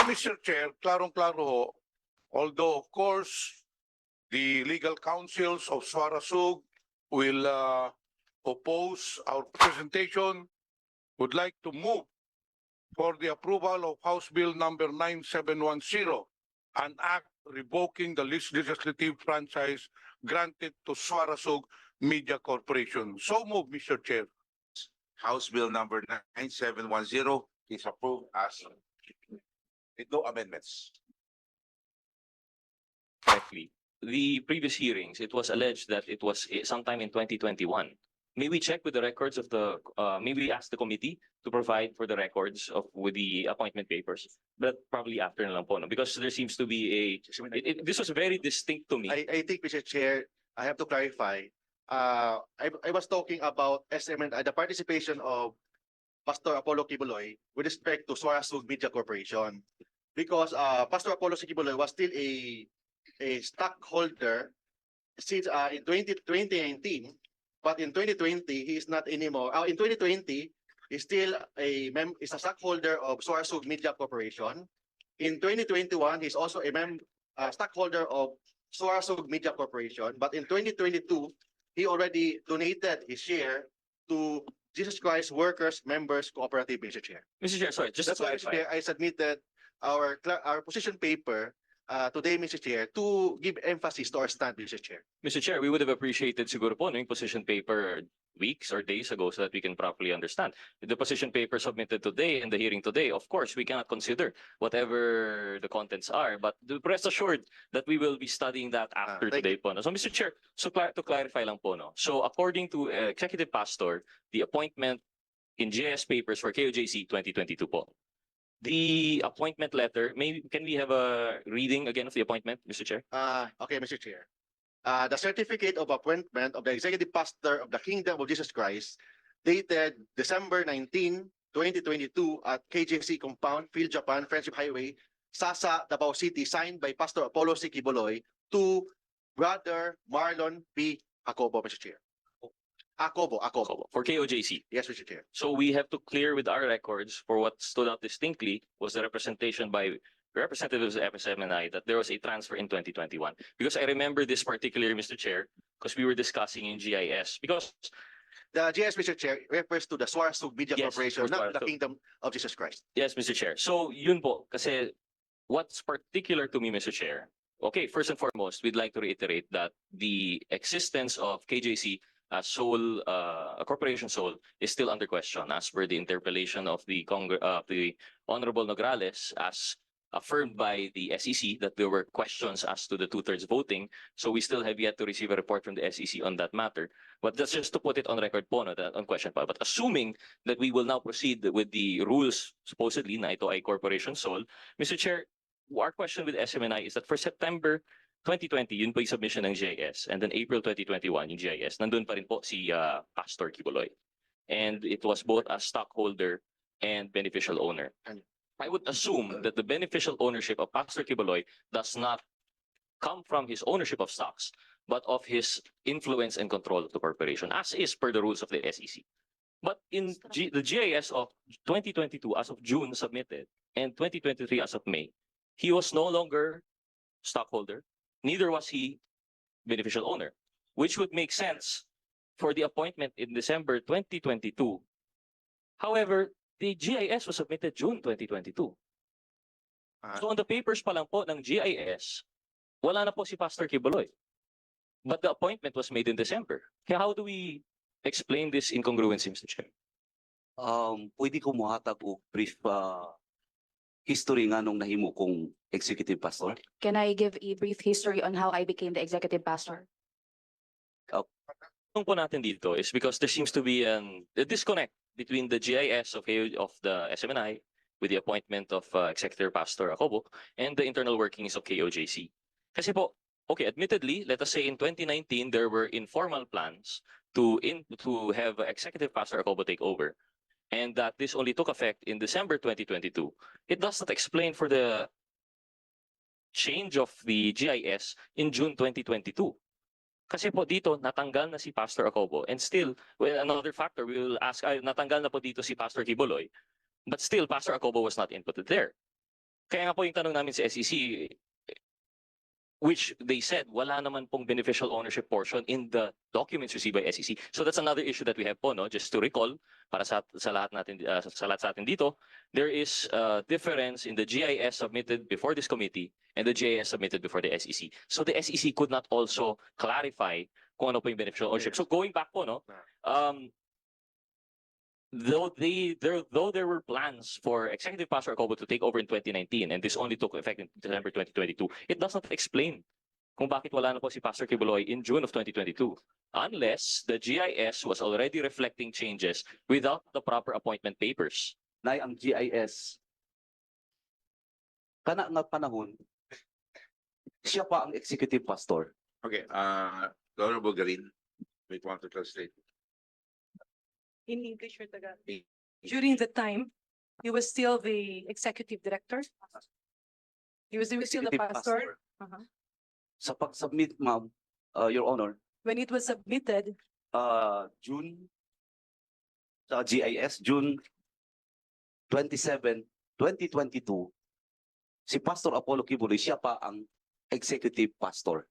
Mr. Chair, klarong-klaro ho, although of course the legal counsels of Suarasug will oppose our presentation, would like to move for the approval of House Bill number 9710, an act revoking the legislative franchise granted to Suarasug Media Corporation. So move, Mr. Chair. House Bill number 9710 is approved as with no amendments. Correctly. The previous hearings, it was alleged that it was sometime in 2021. May we check with the records of the, may we ask the committee to provide for the records of with the appointment papers, but probably after na lang po, no? Because there seems to be this was very distinct to me. I think, Mr. Chair, I have to clarify. I was talking about SMNI, the participation of Pastor Apollo Kibuloy with respect to Suarasug Media Corporation, because Pastor Apollo Kibuloy was still a stockholder since in 2019, but in 2020 he is not anymore. In 2020, he's still a stockholder of Suarasug Media Corporation. In 2021, he's also a stockholder of Suarasug Media Corporation. But in 2022, he already donated his share to Jesus Christ Workers Members Cooperative, Mr. Chair. Mr. Chair, sorry, just That's to why, Mr. clarify. Chair, I submitted our position paper today, Mr. Chair, to give emphasis to our stand, Mr. Chair. Mr. Chair, we would have appreciated siguro po yung position paper weeks or days ago so that we can properly understand. The position paper submitted today and the hearing today, of course, we cannot consider whatever the contents are, but rest assured that we will be studying that after Thank today po. No? So, Mr. Chair, so to clarify lang po, no? So, according to Executive Pastor, the appointment in GIS papers for KOJC 2022 po. The appointment letter, can we have a reading again of the appointment, Mr. Chair? Okay, Mr. Chair. The certificate of appointment of the Executive Pastor of the Kingdom of Jesus Christ, dated December 19, 2022 at KJC Compound, Phil Japan, Friendship Highway, Sasa, Davao City, signed by Pastor Apollo C. Kibuloy to Brother Marlon P. Acobo, Mr. Chair. Acobo. For KOJC. Yes, Mr. Chair. So we have to clear with our records for what stood out distinctly was the representation by representatives of SMNI that there was a transfer in 2021. Because I remember this particularly, Mr. Chair, because we were discussing in GIS. Because the GIS, Mr. Chair, refers to the Suarasug Media Yes, Corporation, for not the Suarasug. Kingdom of Jesus Christ. yes, Mr. Chair. So yun po, kasi what's particular to me, Mr. Chair, okay, first and foremost, we'd like to reiterate that the existence of KJC as sole, a corporation sole, is still under question as per the interpellation of the Honorable Nograles as affirmed by the SEC that there were questions as to the 2/3 voting. So we still have yet to receive a report from the SEC on that matter. But that's just to put it on record po, no, that on question pa. But assuming that we will now proceed with the rules, supposedly na ito ay corporation sole, Mr. Chair, our question with SMNI is that for September 2020, yun po yung submission ng GIS. And then April 2021, yung GIS, nandun pa rin po si Pastor Kibuloy. And it was both as stockholder and beneficial owner. I would assume that the beneficial ownership of Pastor Kibuloy does not come from his ownership of stocks, but of his influence and control of the corporation, as is per the rules of the SEC. But in the GIS of 2022 as of June submitted, and 2023 as of May, he was no longer stockholder, neither was he beneficial owner, which would make sense for the appointment in December 2022. However, the GIS was submitted June 2022. So on the papers pa lang po ng GIS, wala na po si Pastor Kibuloy. But the appointment was made in December. Kaya how do we explain this incongruency, Mr. Chair? Pwede ko muhatag og brief history nga nung nahimo kong executive pastor. Can I give a brief history on how I became the executive pastor? Ang po natin dito is because there seems to be a disconnect between the GIS of the SMNI with the appointment of Executive Pastor Acobo and the internal workings of KOJC. Kasi po, okay, admittedly, let us say in 2019, there were informal plans to have Executive Pastor Acobo take over, and that this only took effect in December 2022. It does not explain for the change of the GIS in June 2022. Kasi po dito, natanggal na si Pastor Acobo. And still, well, another factor, we will ask, natanggal na po dito si Pastor Kibuloy. But still, Pastor Acobo was not inputted there. Kaya nga po yung tanong namin sa SEC, which they said wala naman pong beneficial ownership portion in the documents received by SEC. So that's another issue that we have po, no? Just to recall, para sa lahat natin, sa lahat sa atin dito, there is a difference in the GIS submitted before this committee and the GIS submitted before the SEC. So the SEC could not also clarify kung ano po yung beneficial ownership. So going back po, no? Though there were plans for Executive Pastor Acobo to take over in 2019 and this only took effect in December 2022, it does not explain kung bakit wala na po si Pastor Kibuloy in June of 2022, unless the GIS was already reflecting changes without the proper appointment papers. Nay ang GIS kana nga panahon siya pa ang executive pastor. Okay, the Honorable Garin, we want to translate. In English or Tagalog. During the time, he was still the executive director. He was still the Executive pastor. Uh-huh. Sa pag-submit, ma'am, Your Honor, When it was submitted, June sa GIS, June 27, 2022, si Pastor Apollo Kibuloy, siya pa ang executive pastor.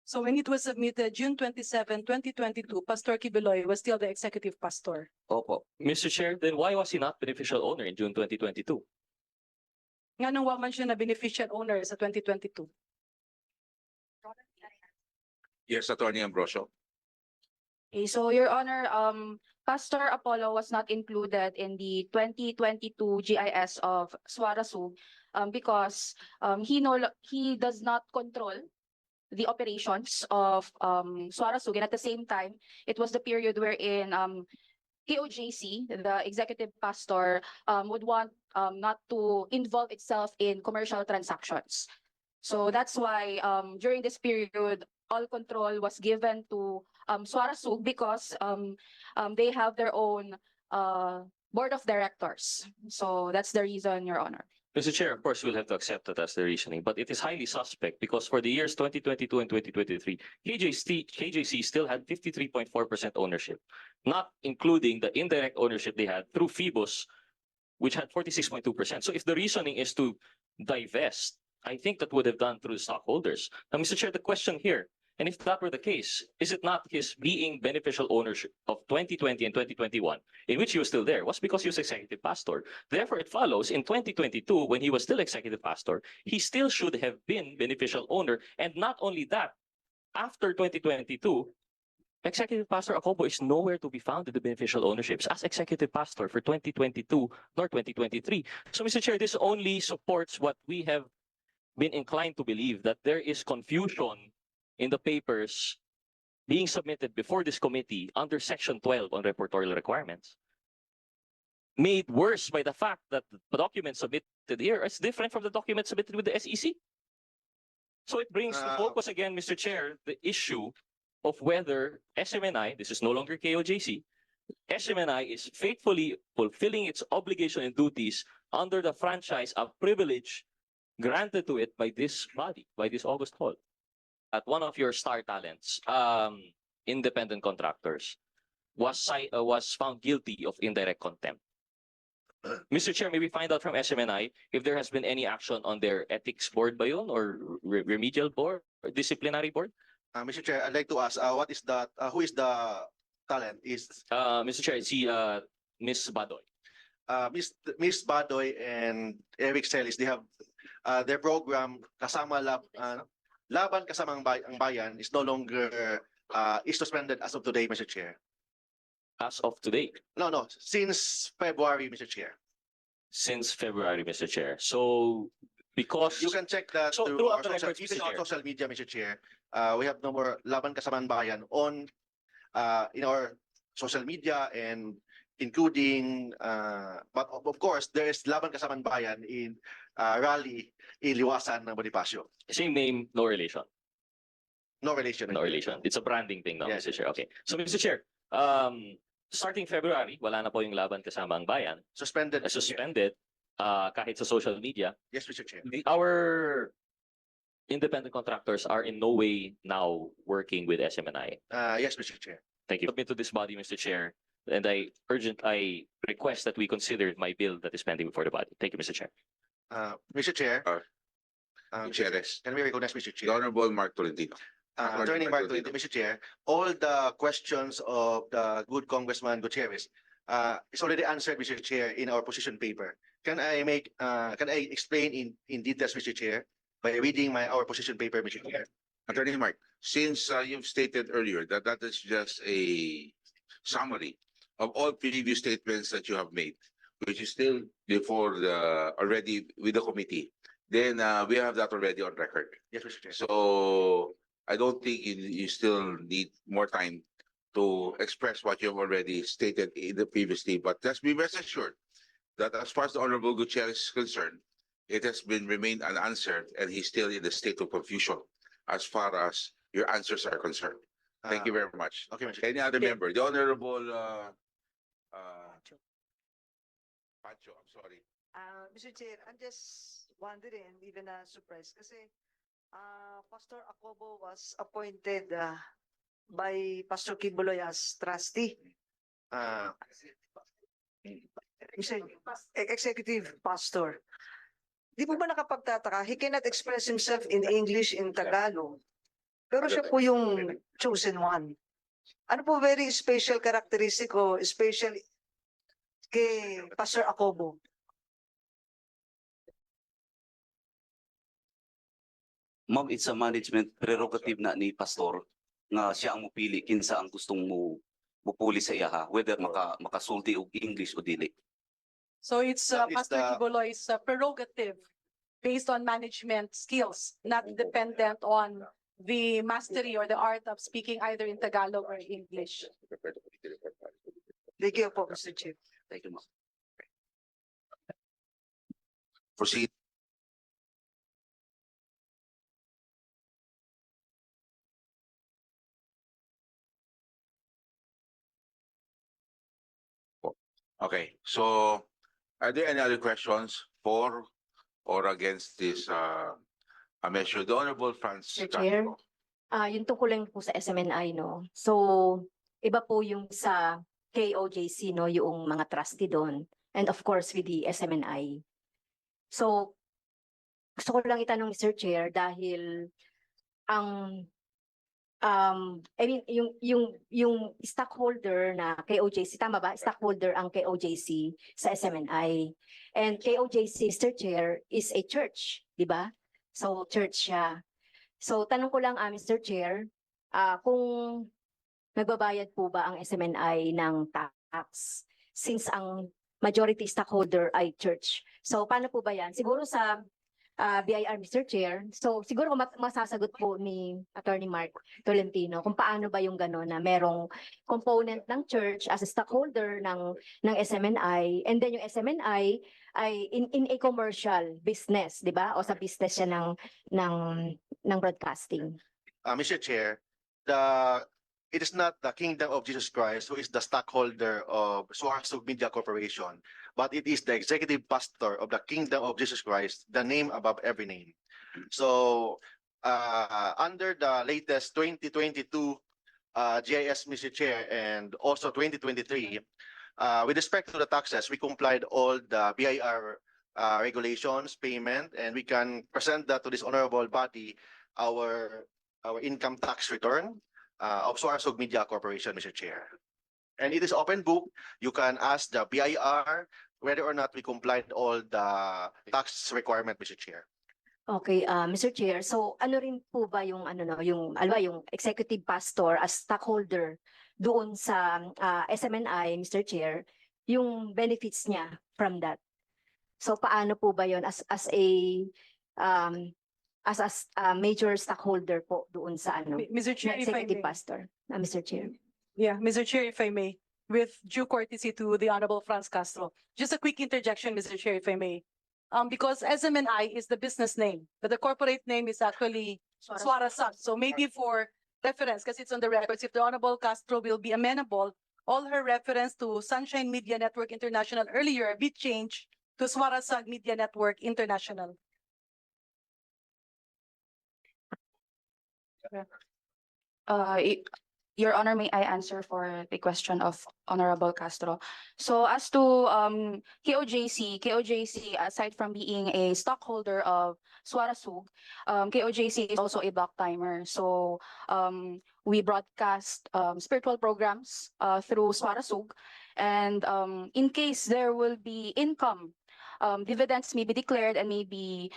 so when it was submitted, June 27, 2022, Pastor Kibuloy was still the executive pastor. Opo. Mr. Chair, then why was he not beneficial owner in June 2022? Nga nung wa man siya na beneficial owner sa 2022. Yes, Attorney Ambrosio. Okay, so Your Honor, Pastor Apollo was not included in the 2022 GIS of Suarasug because he does not control the operations of Suarasug, and at the same time, it was the period wherein KOJC, the executive pastor, would want not to involve itself in commercial transactions. So that's why during this period, all control was given to Suarasug because they have their own board of directors. So that's the reason, Your Honor. Mr. Chair, of course, we'll have to accept that as the reasoning, but it is highly suspect because for the years 2022 and 2023, KJC still had 53.4% ownership, not including the indirect ownership they had through Phoebus, which had 46.2%. So if the reasoning is to divest, I think that would have done through the stockholders. Now, Mr. Chair, the question here, and if that were the case, is it not his being beneficial ownership of 2020 and 2021, in which he was still there, was because he was executive pastor? Therefore, it follows in 2022, when he was still executive pastor, he still should have been beneficial owner. And not only that, after 2022, Executive Pastor Acobo is nowhere to be found in the beneficial ownerships as executive pastor for 2022 nor 2023. So, Mr. Chair, this only supports what we have been inclined to believe, that there is confusion in the papers being submitted before this committee under Section 12 on reportorial requirements, made worse by the fact that the document submitted here is different from the document submitted with the SEC. So it brings to focus again, Mr. Chair, the issue of whether SMNI, this is no longer KOJC, SMNI is faithfully fulfilling its obligation and duties under the franchise of privilege granted to it by this body, by this August Hall. At one of your star talents, independent contractors, was found guilty of indirect contempt. Mr. Chair, may we find out from SMNI if there has been any action on their ethics board ba yun, or remedial board or disciplinary board? Mr. Chair, I'd like to ask, what is that? Who is the talent? Is Mr. Chair, si Ms. Badoy. Miss Badoy and Eric Celis, they have their program kasama Laban Kasama ang Bayan is no longer is suspended as of today, Mr. Chair. As of today, No, since February, Mr. Chair. since February, Mr. Chair. So because You can check that So, through throughout our the social, records, even Mr. on Chair. social media, Mr. Chair. We have no more Laban Kasama ang Bayan on in our social media and including but of course there is Laban Kasama ang Bayan in rally in Liwasan ng Bonifacio. same name, no relation. No relation. No relation. It's a branding thing now, Yes. Mr. Chair. Okay. So, Mr. Chair, starting February, wala na po yung Laban Kasama ang Bayan. Suspended. Mr. Chair. Suspended kahit sa social media. Yes, Mr. Chair. Our independent contractors are in no way now working with SMNI. Yes, Mr. Chair. Thank you. Submit to this body, Mr. Chair, and I request that we consider my bill that is pending before the body. Thank you, Mr. Chair. Mr. Chair. Gutierrez. Can we recognize Mr. The Chair? Honorable Mark Tolentino. Attorney Mark Tolentino, Mr. Chair, all the questions of the good Congressman Gutierrez is already answered, Mr. Chair, in our position paper. Can I explain in details, Mr. Chair, by reading our position paper, Mr. Chair? Attorney Mark, since you've stated earlier that that is just a summary of all previous statements that you have made, which is still before already with the committee, then we have that already on record. Yes, Mr. Chair. So I don't think you still need more time to express what you have already stated in the previously, but let's be rest assured that as far as the Honorable Gutierrez is concerned, it has been remained unanswered and he's still in the state of confusion as far as your answers are concerned. Thank you very much. Okay, Mr. Chair. Any other member? The Honorable Pancho, I'm sorry. Mr. Chair, I'm just wondering, even surprised, kasi Pastor Acobo was appointed by Pastor Kibuloy as trustee. Executive pastor. Di po ba nakapagtataka? He cannot express himself in English, in Tagalog. Pero siya po yung chosen one. Ano po very special characteristic o special kay Pastor Acobo? Ma'am, it's a management prerogative na ni pastor nga siya ang mupili kinsa ang gustong mupuli sa iya ha, whether makasulti og English o dili. So it's That is Pastor the- Kibuloy's prerogative based on management skills, not dependent on the mastery or the art of speaking either in Tagalog or English. Thank you po, Mr. Chair. Thank you, ma'am. Proceed. Okay, so are there any other questions for or against this measure? The Honorable Franz. Mr. Chair. Yung tungkol lang po sa SMNI, no? So, iba po yung sa KOJC, no? Yung mga trustee doon. And of course, with the SMNI. So, gusto ko lang itanong, Mr. Chair, dahil ang I mean, yung stockholder na KOJC, tama ba? Stockholder ang KOJC sa SMNI. And KOJC, Mr. Chair, is a church, di ba? So, church siya. So, tanong ko lang, Mr. Chair, kung nagbabayad po ba ang SMNI ng tax since ang majority stockholder ay church. So, paano po ba yan? Siguro sa BIR, Mr. Chair. So, siguro masasagot po ni Attorney Mark Tolentino kung paano ba yung gano'n na merong component ng church as a stockholder ng SMNI, and then yung SMNI ay in a commercial business, di ba? O sa business siya ng broadcasting. Mr. Chair, it is not the Kingdom of Jesus Christ who is the stockholder of Suarez Media Corporation, but it is the executive pastor of the Kingdom of Jesus Christ, the name above every name. So, under the latest 2022 GIS, Mr. Chair, and also 2023, with respect to the taxes, we complied all the BIR regulations, payment, and we can present that to this honorable body, our income tax return of Suarez Media Corporation, Mr. Chair. And it is open book. You can ask the BIR whether or not we complied all the tax requirement, Mr. Chair. Okay, Mr. Chair. So, ano rin po ba yung yung executive pastor as stockholder doon sa SMNI, Mr. Chair, yung benefits niya from that? So, paano po ba yon as a major stockholder po doon sa Mr. Chair, if I executive may. pastor, Mr. Chair. Yeah, Mr. Chair, if I may, with due courtesy to the Honorable Franz Castro, just a quick interjection, Mr. Chair, if I may. Because SMNI is the business name, but the corporate name is actually Suarasag. So maybe for reference, because it's on the records, if the Honorable Castro will be amenable, all her reference to Sunshine Media Network International earlier be changed to Suarasag Media Network International. Your Honor, may I answer for the question of Honorable Castro? So as to KOJC, aside from being a stockholder of Suarasug, KOJC is also a block timer. So we broadcast spiritual programs through Suarasug, and in case there will be income, dividends may be declared and may be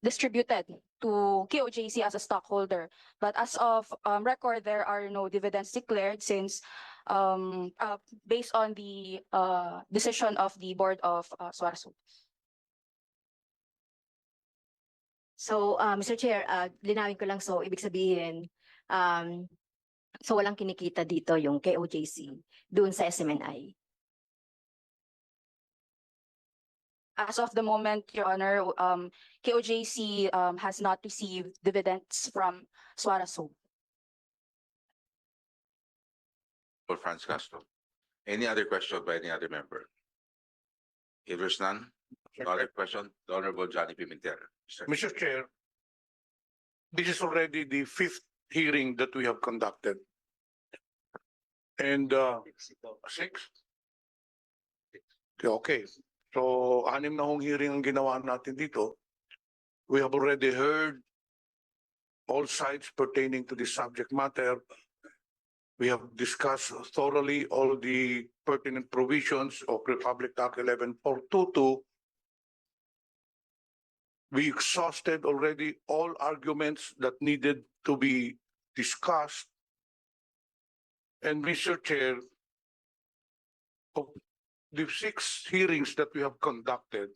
distributed to KOJC as a stockholder. But as of record, there are no dividends declared since based on the decision of the board of Suarasug. So, Mr. Chair, linawin ko lang, so ibig sabihin, so walang kinikita dito yung KOJC doon sa SMNI. As of the moment, Your Honor, KOJC has not received dividends from Suarasug. For Franz Castro. Any other question by any other member? If there's none, no other question, the Honorable Johnny Pimentel. Mr. Chair, this is already the fifth hearing that we have conducted. And six? Okay. So, 6 na hong hearing ang ginawa natin dito. We have already heard all sides pertaining to this subject matter. We have discussed thoroughly all the pertinent provisions of Republic Act 11422. We exhausted already all arguments that needed to be discussed. And Mr. Chair, of the 6 hearings that we have conducted,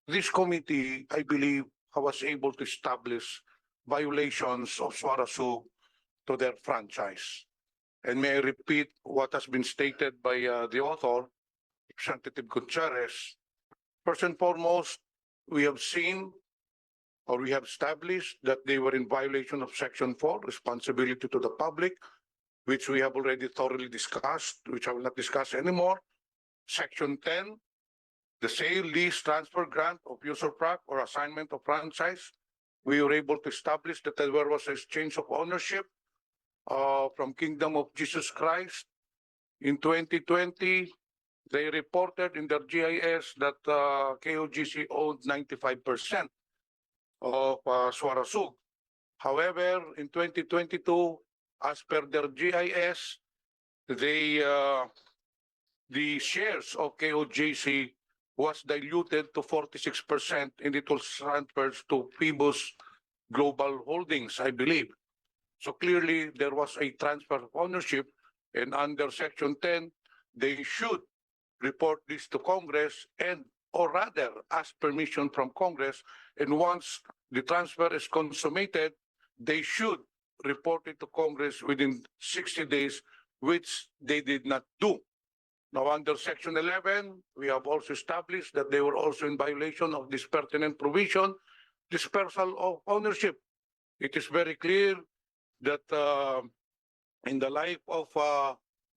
this committee, I believe, was able to establish violations of Suarasug to their franchise. And may I repeat what has been stated by the author, Representative Gutierrez. First and foremost, we have seen or we have established that they were in violation of Section 4, responsibility to the public, which we have already thoroughly discussed, which I will not discuss anymore. Section 10, the sale, lease, transfer, grant of usufruct or assignment of franchise. We were able to establish that there was a exchange of ownership from Kingdom of Jesus Christ. In 2020, they reported in their GIS that KOGC owned 95% of Suarasug. However, in 2022, as per their GIS, the shares of KOJC was diluted to 46% and it was transferred to Phoebus Global Holdings, I believe. So clearly there was a transfer of ownership, and under Section 10, they should report this to Congress and or rather ask permission from Congress, and once the transfer is consummated, they should report it to Congress within 60 days, which they did not do. Now, under Section 11, we have also established that they were also in violation of this pertinent provision, dispersal of ownership. It is very clear that in the life of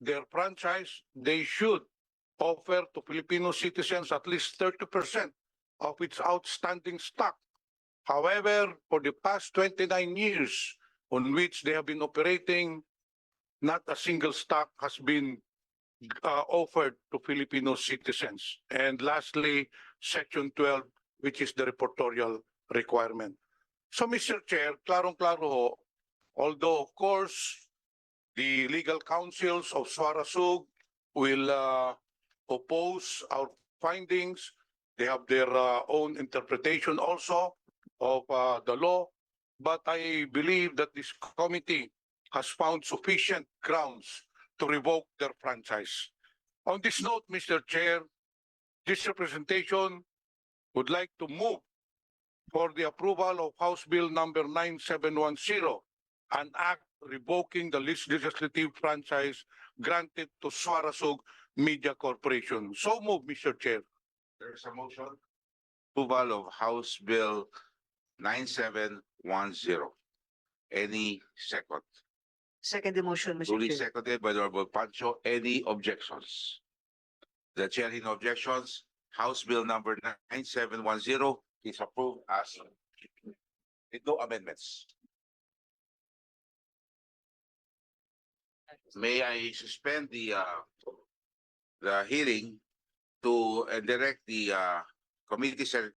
their franchise, they should offer to Filipino citizens at least 30% of its outstanding stock. However, for the past 29 years on which they have been operating, not a single stock has been offered to Filipino citizens. And lastly, Section 12, which is the reportorial requirement. So, Mr. Chair, klarong-klaro ho, although of course, the legal counsels of Suarasug will oppose our findings. They have their own interpretation also of the law. But I believe that this committee has found sufficient grounds to revoke their franchise. On this note, Mr. Chair, this representation would like to move for the approval of House Bill number 9710, an act revoking the legislative franchise granted to Suarasug Media Corporation. So move, Mr. Chair. There is a motion. Approval of House Bill 9710. Any second? Second the motion, Mr. Duly Chair. seconded by the Honorable Pancho. Any objections? The chair in objections. House Bill number 9710 is approved as with no amendments. may I suspend the hearing to direct the committee